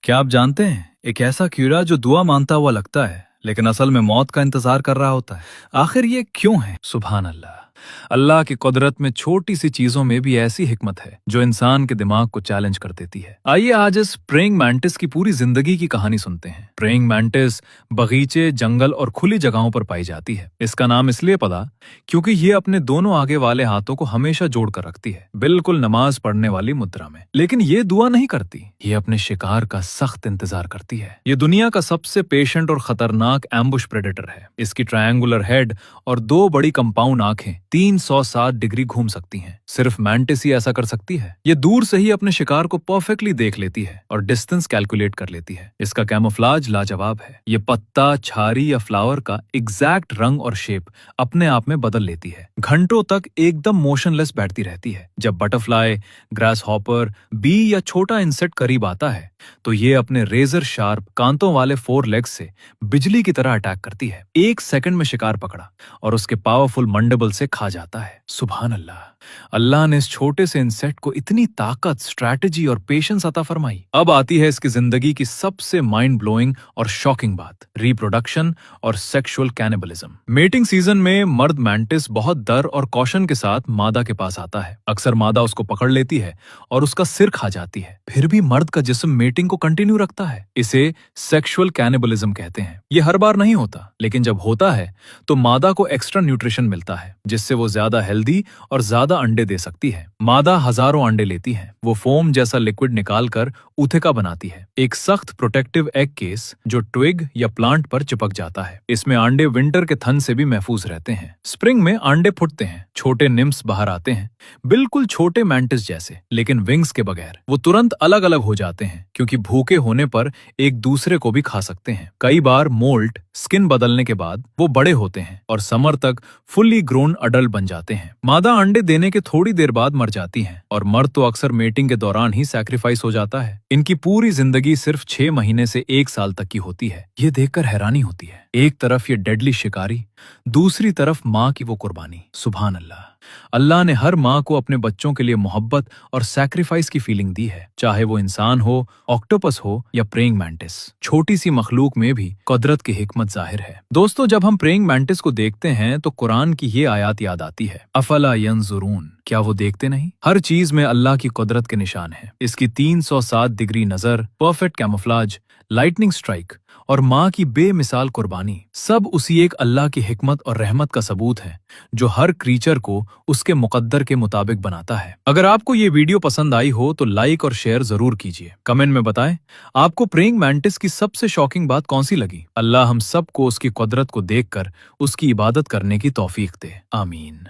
क्या आप जानते हैं, एक ऐसा कीड़ा जो दुआ मांगता हुआ लगता है लेकिन असल में मौत का इंतजार कर रहा होता है। आखिर ये क्यों है? सुभान अल्लाह। अल्लाह की कुदरत में छोटी सी चीजों में भी ऐसी हिकमत है जो इंसान के दिमाग को चैलेंज कर देती है। आइए आज इस प्रेइंग मैंटिस की पूरी जिंदगी की कहानी सुनते हैं। प्रेइंग मैंटिस बगीचे, जंगल और खुली जगहों पर पाई जाती है। इसका नाम इसलिए पड़ा क्योंकि ये अपने दोनों आगे वाले हाथों को हमेशा जोड़ कर रखती है, बिल्कुल नमाज पढ़ने वाली मुद्रा में। लेकिन ये दुआ नहीं करती, ये अपने शिकार का सख्त इंतजार करती है। ये दुनिया का सबसे पेशेंट और खतरनाक एम्बुश प्रेडेटर है। इसकी ट्रायंगुलर हेड और दो बड़ी कंपाउंड आंखें 360 डिग्री घूम सकती हैं। सिर्फ मैंटिस ही ऐसा कर सकती है। ये दूर से ही अपने शिकार को परफेक्टली देख लेती है और डिस्टेंस कैलकुलेट कर लेती है। इसका कैमोफ्लाज लाजवाब है। ये पत्ता, छारी या फ्लावर का एग्जैक्ट रंग और शेप अपने आप में बदल लेती है। घंटों तक एकदम मोशनलेस बैठती रहती है। जब बटरफ्लाई, ग्रास हॉपर, बी या छोटा इंसेक्ट करीब आता है तो ये अपने रेजर शार्प कांतों वाले 4 लेग्स से बिजली की तरह अटैक करती है। 1 सेकंड में शिकार पकड़ा और उसके पावरफुल मंडिबल से खा जाता है। सुभान अल्लाह। अल्लाह ने इस छोटे से इंसेक्ट को इतनी ताकत, स्ट्रैटेजी और पेशेंस अता फरमाई। अब आती है इसकी जिंदगी की सबसे माइंड ब्लोइंग और शॉकिंग बात, रिप्रोडक्शन और सेक्सुअल कैनिबलिज्म। मेटिंग सीजन में मर्द मैंटिस बहुत डर और कौशन के साथ मादा के पास आता है। अक्सर मादा उसको पकड़ लेती है और उसका सिर खा जाती है। फिर भी मर्द का जिस्म मेटिंग को कंटिन्यू रखता है। इसे सेक्सुअल कैनिबलिज्म कहते हैं। ये हर बार नहीं होता, लेकिन जब होता है तो मादा को एक्स्ट्रा न्यूट्रिशन मिलता है, जिससे वो ज्यादा हेल्दी और ज्यादा अंडे दे सकती है। मादा हजारों अंडे लेती है। वो फोम जैसा लिक्विड निकालकर उथेका बनाती है, एक सख्त प्रोटेक्टिव एग केस जो ट्विग या प्लांट पर चिपक जाता है। इसमें अंडे विंटर के ठंड से भी महफूज रहते हैं। स्प्रिंग में अंडे फुटते हैं, छोटे निम्स बाहर आते हैं, बिल्कुल छोटे मैंटिस जैसे, लेकिन विंग्स के बगैर। वो तुरंत अलग अलग हो जाते हैं क्योंकि भूखे होने पर एक दूसरे को भी खा सकते हैं। कई बार मोल्ट, स्किन बदलने के बाद वो बड़े होते हैं और समर तक फुल्ली ग्रोन अडल्ट बन जाते हैं। मादा अंडे देने के थोड़ी देर बाद मर जाती हैं और मर्द तो अक्सर मेटिंग के दौरान ही सैक्रिफाइस हो जाता है। इनकी पूरी जिंदगी सिर्फ 6 महीने से 1 साल तक की होती है। ये देखकर हैरानी होती है। एक तरफ ये डेडली शिकारी, दूसरी तरफ माँ की वो कुर्बानी। सुभान अल्लाह। अल्लाह ने हर माँ को अपने बच्चों के लिए मोहब्बत और सैक्रिफाइस की फीलिंग दी है, चाहे वो इंसान हो, ऑक्टोपस हो या प्रेइंग मैंटिस। छोटी सी मखलूक में भी कुदरत की हिकमत जाहिर है। दोस्तों, जब हम प्रेइंग मैंटिस को देखते हैं तो कुरान की ये आयत याद आती है, अफला यंजुरून, क्या वो देखते नहीं? हर चीज में अल्लाह की कुदरत के निशान है। इसकी 360 डिग्री नजर, परफेक्ट कैमोफ्लाज, लाइटनिंग स्ट्राइक और माँ की बेमिसाल कुर्बानी, सब उसी एक अल्लाह की हिकमत और रहमत का सबूत है जो हर क्रीचर को उसके मुकद्दर के मुताबिक बनाता है। अगर आपको ये वीडियो पसंद आई हो तो लाइक और शेयर जरूर कीजिए। कमेंट में बताएं आपको प्रेइंग मैंटिस की सबसे शॉकिंग बात कौन सी लगी। अल्लाह हम सबको उसकी कुदरत को देखकर उसकी इबादत करने की तौफीक दे। आमीन।